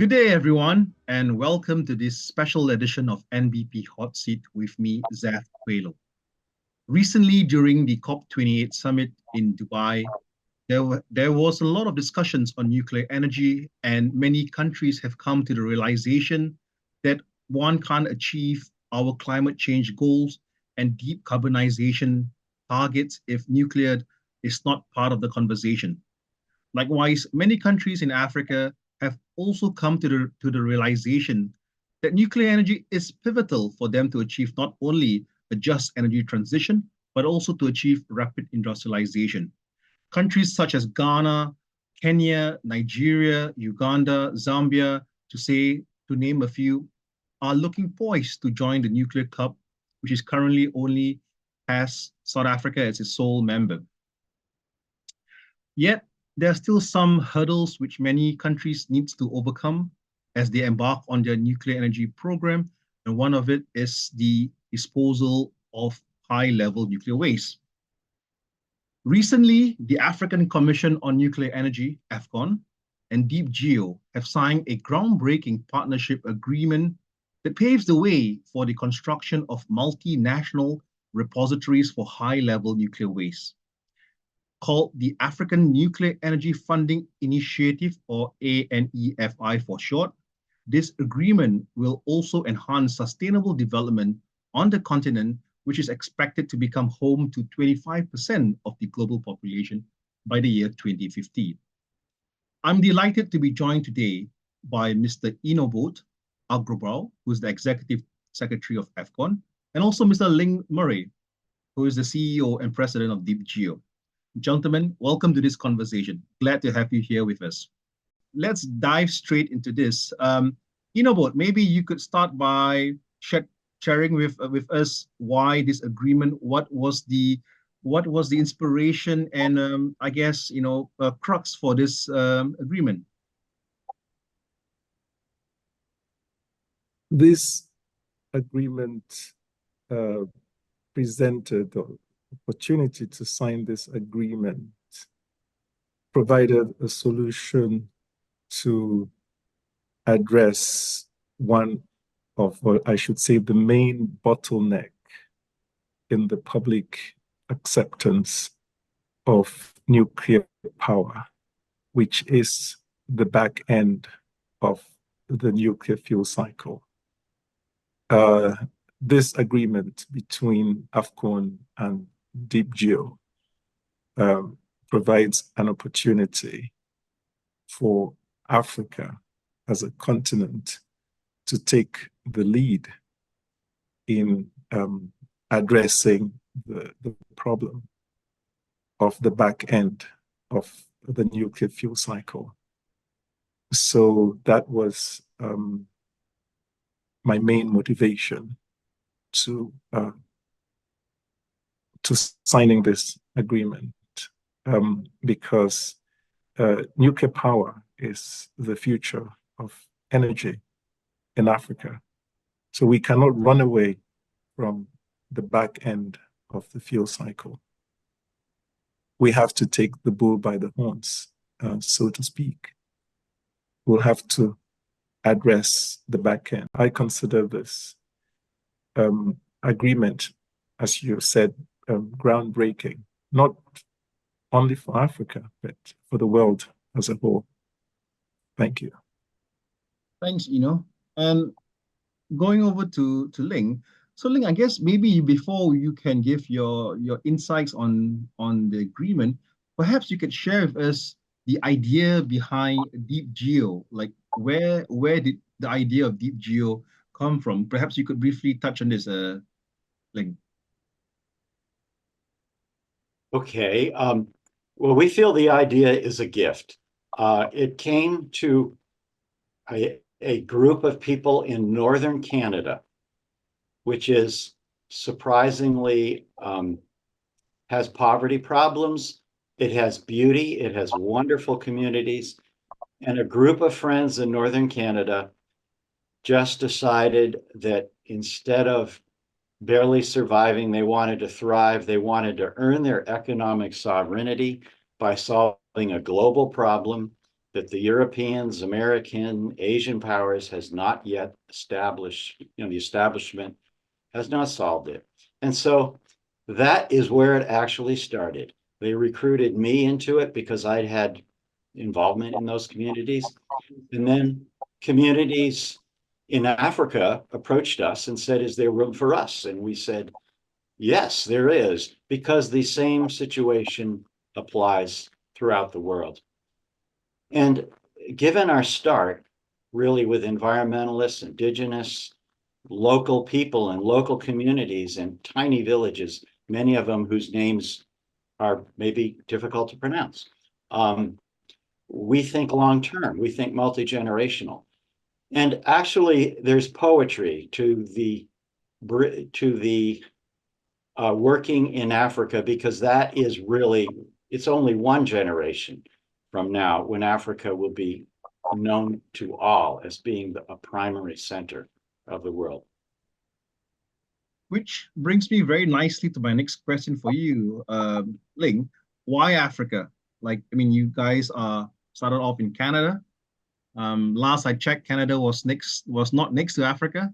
Good day, everyone, and welcome to this special edition of NBP Hot Seat with me, Zaf Quelo. Recently, during the COP28 summit in Dubai, there was a lot of discussions on nuclear energy, and many countries have come to the realization that one can't achieve our climate change goals and decarbonization targets if nuclear is not part of the conversation. Likewise, many countries in Africa have also come to the realization that nuclear energy is pivotal for them to achieve not only a just energy transition, but also to achieve rapid industrialization. Countries such as Ghana, Kenya, Nigeria, Uganda, Zambia, to name a few, are looking poised to join the nuclear club, which is currently only has South Africa as its sole member. Yet, there are still some hurdles which many countries need to overcome as they embark on their nuclear energy program, and one of it is the disposal of high-level nuclear waste. Recently, the African Commission on Nuclear Energy, AFCONE, and DeepGEO have signed a groundbreaking partnership agreement that paves the way for the construction of multinational repositories for high-level nuclear waste. Called the African Nuclear Energy Funding Initiative, or ANEFI for short, this agreement will also enhance sustainable development on the continent, which is expected to become home to 25% of the global population by the year 2050. I'm delighted to be joined today by Mr. Enobot Agboraw, who is the Executive Secretary of AFCONE, and also Mr. Ling Murray, who is the CEO and President of DeepGEO. Gentlemen, welcome to this conversation. Glad to have you here with us. Let's dive straight into this. Enobot, maybe you could start by sharing with us why this agreement, what was the inspiration and I guess crux for this agreement. This agreement presented the opportunity to sign this agreement provided a solution to address one of, or I should say, the main bottleneck in the public acceptance of nuclear power, which is the back end of the nuclear fuel cycle. This agreement between AFCONE and DeepGEO provides an opportunity for Africa as a continent to take the lead in addressing the problem of the back end of the nuclear fuel cycle. So that was my main motivation to signing this agreement, because nuclear power is the future of energy in Africa. So we cannot run away from the back end of the fuel cycle. We have to take the bull by the horns, so to speak. We'll have to address the back end. I consider this agreement, as you said, groundbreaking, not only for Africa, but for the world as a whole. Thank you. Thanks, Eno. And going over to Ling. So Ling, I guess maybe before you can give your insights on the agreement, perhaps you could share with us the idea behind DeepGEO. Like where did the idea of DeepGEO come from? Perhaps you could briefly touch on this, Ling. Okay. Well, we feel the idea is a gift. It came to a group of people in northern Canada, which is surprisingly has poverty problems. It has beauty. It has wonderful communities. And a group of friends in northern Canada just decided that instead of barely surviving, they wanted to thrive. They wanted to earn their economic sovereignty by solving a global problem. that the Europeans, American, Asian powers has not yet established, the establishment has not solved it. And so that is where it actually started. They recruited me into it because I'd had involvement in those communities. And then communities in Africa approached us and said, is there room for us? And we said, yes, there is, because the same situation applies throughout the world. And given our start, really with environmentalists, indigenous, local people and local communities and tiny villages, many of them whose names are maybe difficult to pronounce. We think long-term, we think multi-generational. And actually there's poetry to the working in Africa, because that is really, it's only one generation from now when Africa will be known to all as being a primary center of the world. Which brings me very nicely to my next question for you, Ling. Why Africa? Like, I mean, you guys started off in Canada. Last I checked, Canada was not next to Africa.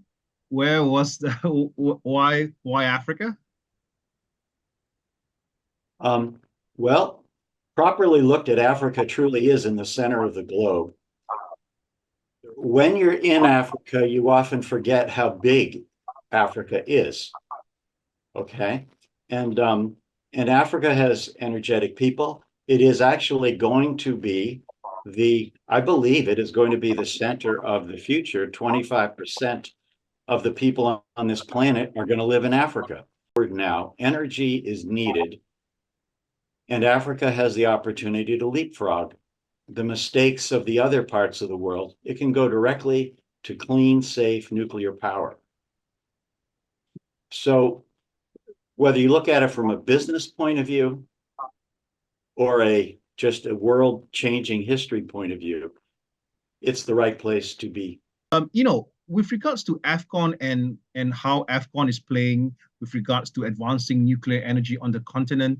Where was the why Africa? Well, properly looked at, Africa truly is in the center of the globe. When you're in Africa, you often forget how big Africa is. Okay. And Africa has energetic people. It is actually going to be I believe it is going to be the center of the future. 25% of the people on this planet are going to live in Africa. Now, energy is needed, and Africa has the opportunity to leapfrog the mistakes of the other parts of the world. It can go directly to clean, safe nuclear power. So whether you look at it from a business point of view or just a world-changing history point of view, it's the right place to be. With regards to AFCONE and how AFCONE is playing with regards to advancing nuclear energy on the continent,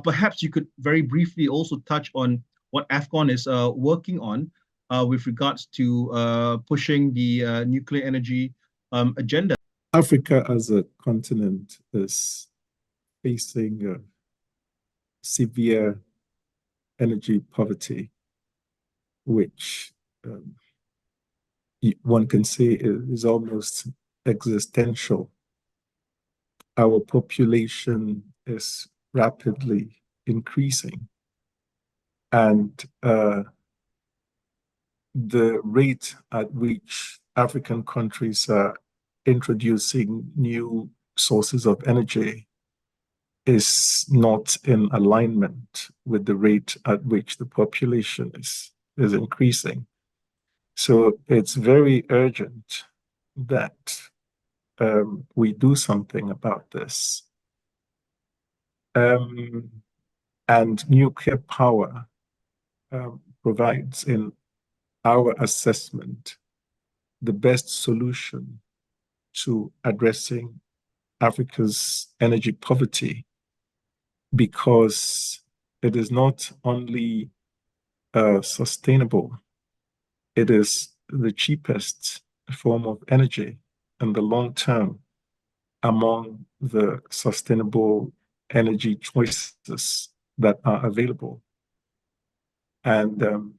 perhaps you could very briefly also touch on what AFCONE is working on with regards to pushing the nuclear energy agenda. Africa as a continent is facing severe energy poverty, which one can say is almost existential. Our population is rapidly increasing, and the rate at which African countries are introducing new sources of energy is not in alignment with the rate at which the population is increasing. So it's very urgent that we do something about this. And nuclear power provides, in our assessment, the best solution to addressing Africa's energy poverty, because it is not only sustainable, it is the cheapest form of energy in the long term among the sustainable energy choices that are available. And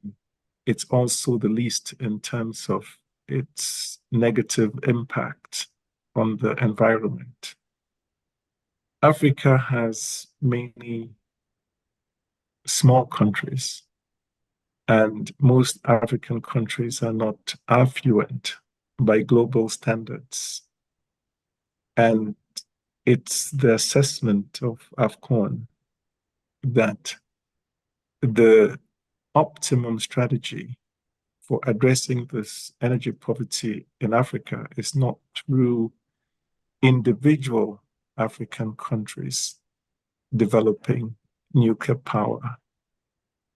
it's also the least in terms of its negative impact on the environment. Africa has many small countries, and most African countries are not affluent by global standards. And it's the assessment of AFCONE that the optimum strategy for addressing this energy poverty in Africa is not through individual African countries developing nuclear power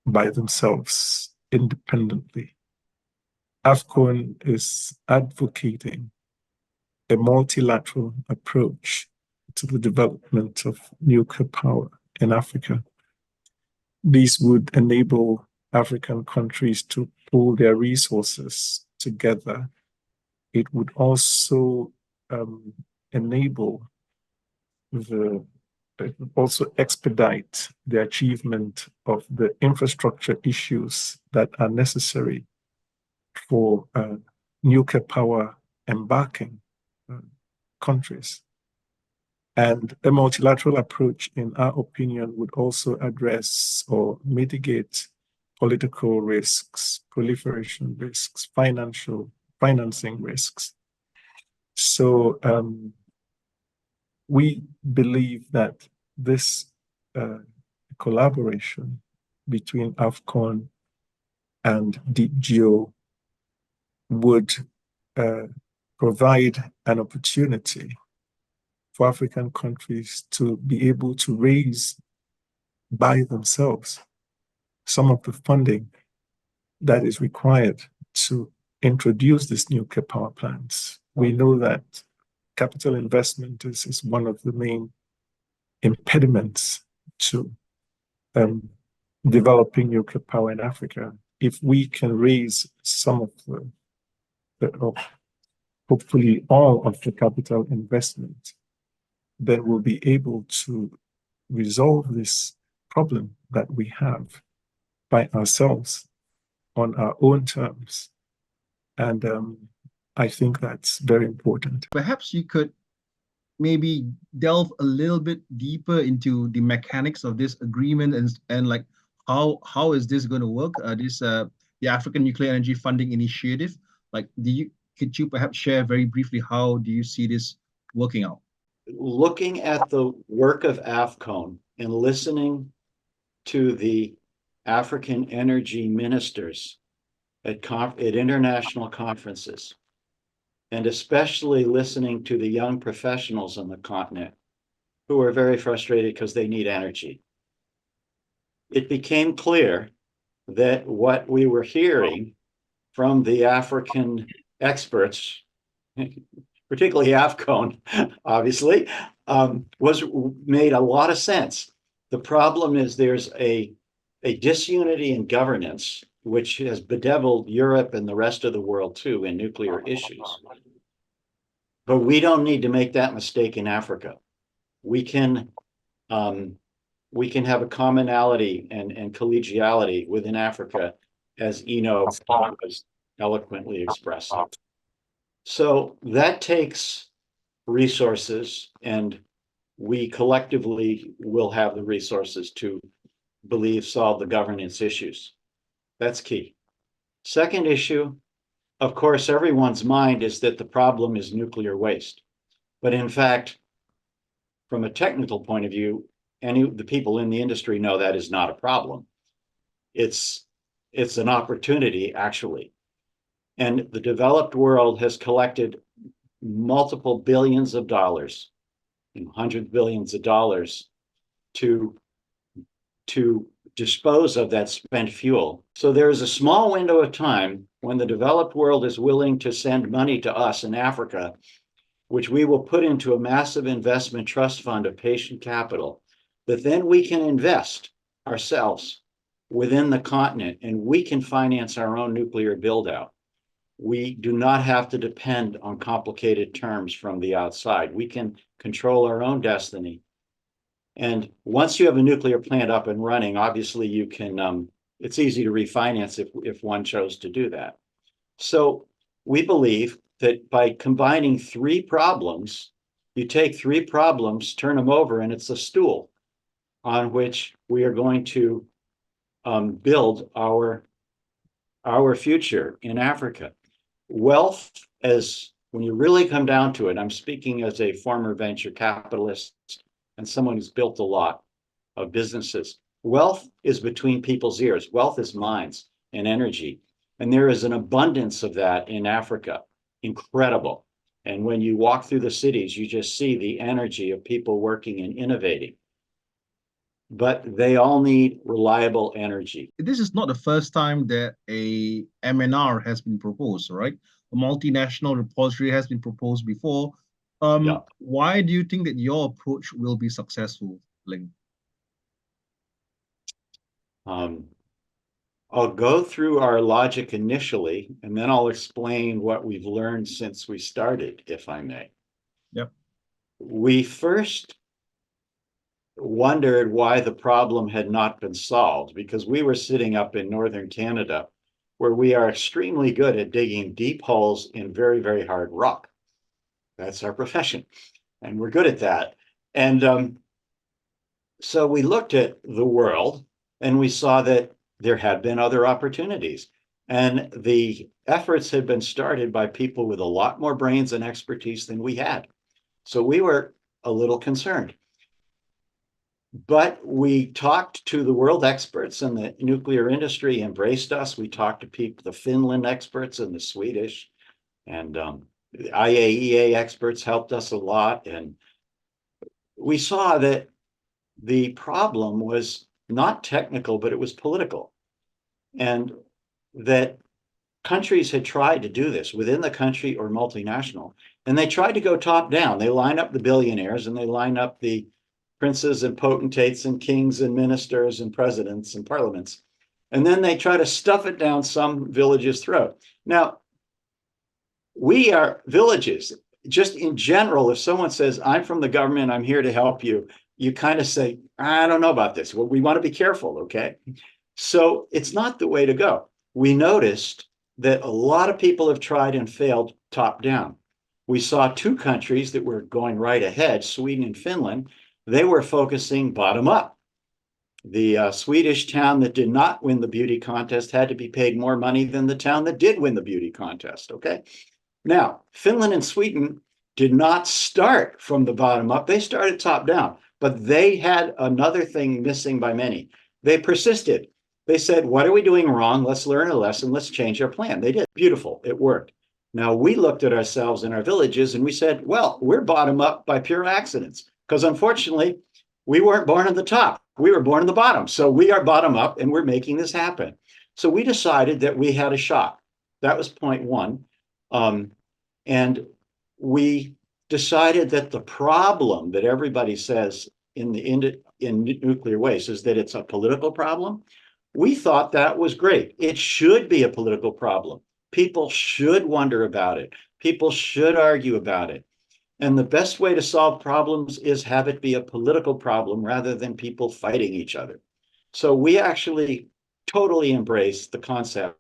by themselves independently. AFCONE is advocating a multilateral approach to the development of nuclear power in Africa. These would enable African countries to pool their resources together. It would also enable it would also expedite the achievement of the infrastructure issues that are necessary for nuclear power embarking countries. And a multilateral approach, in our opinion, would also address or mitigate political risks, proliferation risks, financing risks. So we believe that this collaboration between AFCONE and DeepGEO would provide an opportunity for African countries to be able to raise by themselves some of the funding that is required to introduce these nuclear power plants. We know that capital investment is one of the main impediments to developing nuclear power in Africa. If we can raise some of hopefully all of the capital investment, then we'll be able to resolve this problem that we have by ourselves on our own terms. And I think that's very important. Perhaps you could maybe delve a little bit deeper into the mechanics of this agreement and like how is this going to work? The African Nuclear Energy Funding Initiative. Like, could you perhaps share very briefly how do you see this working out? Looking at the work of AFCONE and listening to the African energy ministers at international conferences, and especially listening to the young professionals on the continent who are very frustrated because they need energy, it became clear that what we were hearing from the African experts, particularly AFCONE, obviously, made a lot of sense. The problem is there's a disunity in governance, which has bedeviled Europe and the rest of the world too in nuclear issues. But we don't need to make that mistake in Africa. We can have a commonality and collegiality within Africa, as Eno was eloquently expressed. So that takes resources, and we collectively will have the resources to solve the governance issues. That's key. Second issue, of course, everyone's mind is that the problem is nuclear waste. But in fact, from a technical point of view, the people in the industry know that is not a problem. It's an opportunity, actually. And the developed world has collected multiple billions of dollars, hundreds of billions of dollars to dispose of that spent fuel. So there is a small window of time when the developed world is willing to send money to us in Africa, which we will put into a massive investment trust fund of patient capital, that then we can invest ourselves within the continent and we can finance our own nuclear build out. We do not have to depend on complicated terms from the outside. We can control our own destiny. And once you have a nuclear plant up and running, obviously you can, it's easy to refinance if one chose to do that. So we believe that by combining three problems, you take three problems, turn them over, and it's a stool on which we are going to build our future in Africa. Wealth, when you really come down to it, I'm speaking as a former venture capitalist and someone who's built a lot of businesses. Wealth is between people's ears. Wealth is minds and energy. And there is an abundance of that in Africa. Incredible. And when you walk through the cities, you just see the energy of people working and innovating. But they all need reliable energy. This is not the first time that a MNR has been proposed, right? A multinational repository has been proposed before. Why do you think that your approach will be successful, Ling? I'll go through our logic initially, and then I'll explain what we've learned since we started, if I may. Yep. We first wondered why the problem had not been solved, because we were sitting up in northern Canada, where we are extremely good at digging deep holes in very, very hard rock. That's our profession, and we're good at that. And so we looked at the world, and we saw that there had been other opportunities. And the efforts had been started by people with a lot more brains and expertise than we had. So we were a little concerned. But we talked to the world experts, and the nuclear industry embraced us. We talked to people, the Finland experts and the Swedish, and the IAEA experts helped us a lot. And we saw that the problem was not technical, but it was political. And that countries had tried to do this within the country or multinational, and they tried to go top down. They line up the billionaires, and they line up the princes and potentates and kings and ministers and presidents and parliaments. And then they try to stuff it down some village's throat. Now, we are villages. Just in general, if someone says, I'm from the government, I'm here to help you, you kind of say, I don't know about this. Well, we want to be careful, okay? So it's not the way to go. We noticed that a lot of people have tried and failed top down. We saw two countries that were going right ahead, Sweden and Finland. They were focusing bottom up. The Swedish town that did not win the beauty contest had to be paid more money than the town that did win the beauty contest, okay? Now, Finland and Sweden did not start from the bottom up. They started top down, but they had another thing missing by many. They persisted. They said, what are we doing wrong? Let's learn a lesson. Let's change our plan. They did. Beautiful. It worked. Now, we looked at ourselves in our villages and we said, well, we're bottom up by pure accidents, because unfortunately, we weren't born at the top. We were born at the bottom. So we are bottom up and we're making this happen. So we decided that we had a shot. That was point one. And we decided that the problem that everybody says in nuclear waste is that it's a political problem. We thought that was great. It should be a political problem. People should wonder about it. People should argue about it. And the best way to solve problems is have it be a political problem rather than people fighting each other. So we actually totally embrace the concept.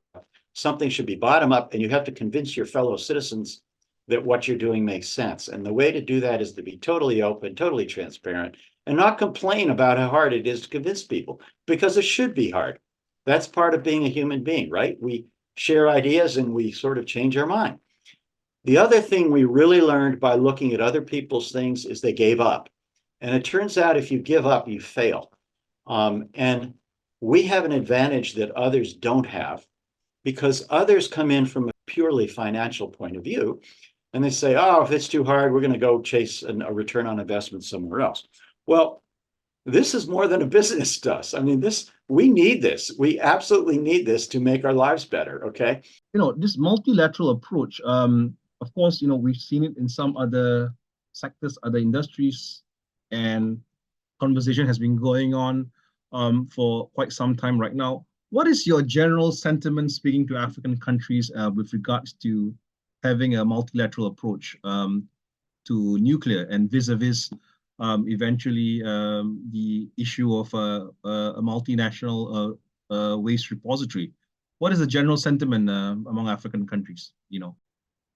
Something should be bottom up, and you have to convince your fellow citizens that what you're doing makes sense. And the way to do that is to be totally open, totally transparent, and not complain about how hard it is to convince people, because it should be hard. That's part of being a human being, right? We share ideas and we sort of change our mind. The other thing we really learned by looking at other people's things is they gave up. And it turns out if you give up, you fail. And we have an advantage that others don't have, because others come in from a purely financial point of view. And they say, oh, if it's too hard, we're going to go chase a return on investment somewhere else. Well, this is more than a business to us. I mean, we need this. We absolutely need this to make our lives better, okay? This multilateral approach, of course, we've seen it in some other sectors, other industries, and conversation has been going on for quite some time right now. What is your general sentiment speaking to African countries with regards to having a multilateral approach to nuclear and vis-a-vis eventually the issue of a multinational waste repository? What is the general sentiment among African countries?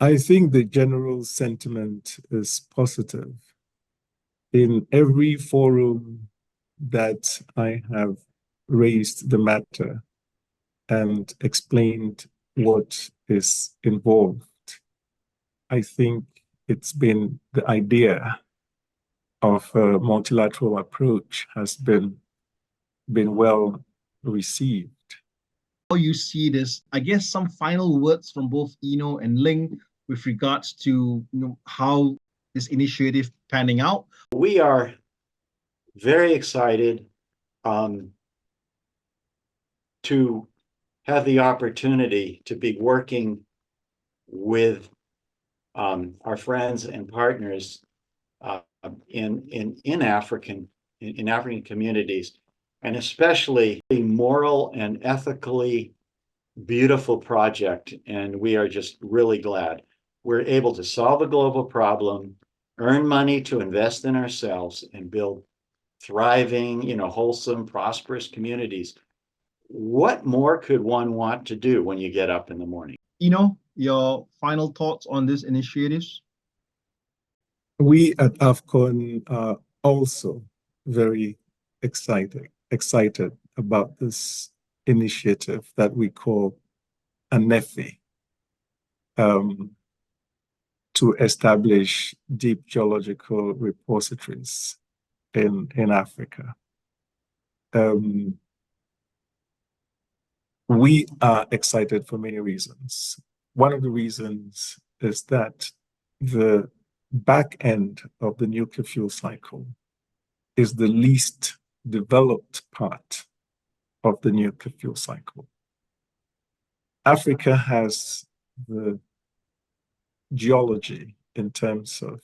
I think the general sentiment is positive. In every forum that I have raised the matter and explained what is involved, I think it's been the idea of a multilateral approach has been well received. How you see this, I guess some final words from both Eno and Ling with regards to how this initiative panning out. We are very excited to have the opportunity to be working with our friends and partners in African communities and especially a moral and ethically beautiful project. And we are just really glad we're able to solve a global problem, earn money to invest in ourselves, and build thriving, wholesome, prosperous communities. What more could one want to do when you get up in the morning? Your final thoughts on these initiatives? We at AFCONE are also very excited about this initiative that we call ANEFI, to establish deep geological repositories in Africa. We are excited for many reasons. One of the reasons is that the back end of the nuclear fuel cycle is the least developed part of the nuclear fuel cycle. Africa has the geology in terms of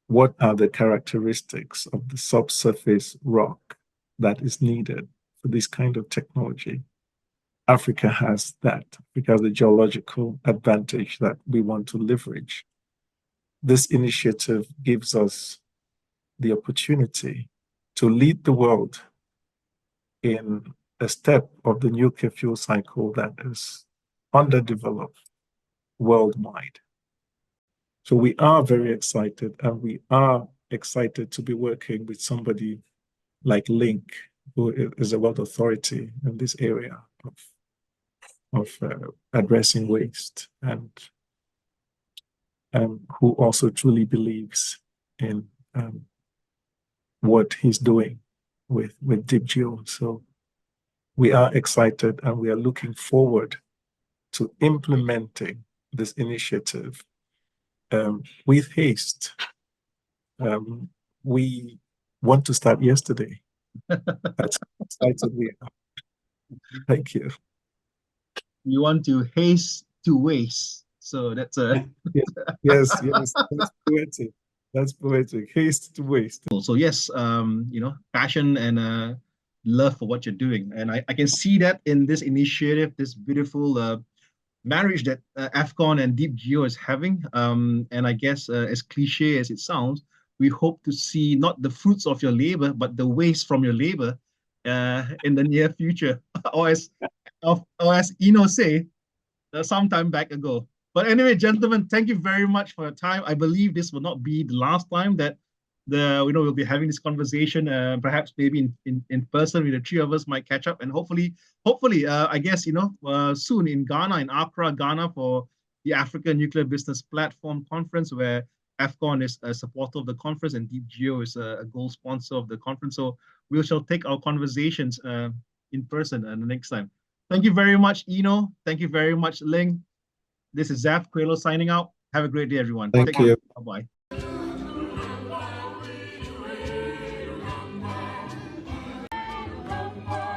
what are the characteristics of the subsurface rock that is needed for this kind of technology. Africa has that because the geological advantage that we want to leverage. This initiative gives us the opportunity to lead the world in a step of the nuclear fuel cycle that is underdeveloped worldwide. So we are very excited, and we are excited to be working with somebody like Link, who is a world authority in this area of addressing waste, and who also truly believes in what he's doing with DeepGEO. So we are excited, and we are looking forward to implementing this initiative with haste. We want to start yesterday. That's how excited we are. Thank you. You want to haste to waste. So that's a yes. That's poetic. That's poetic. Haste to waste. So yes, passion and love for what you're doing, and I can see that in this initiative, this beautiful marriage that AFCONE and DeepGEO is having. And I guess as cliche as it sounds, we hope to see not the fruits of your labor, but the waste from your labor in the near future, or as Eno say, some time back ago. But anyway, gentlemen, thank you very much for your time. I believe this will not be the last time that we'll be having this conversation. Perhaps maybe in person, the three of us might catch up, and hopefully, I guess soon in Ghana, in Accra, Ghana, for the African Nuclear Business Platform Conference, where AFCONE is a supporter of the conference and DeepGEO is a gold sponsor of the conference. So we shall take our conversations in person the next time. Thank you very much, Eno. Thank you very much, Ling. This is Zaf Quelo signing out. Have a great day, everyone. Thank you. Bye-bye.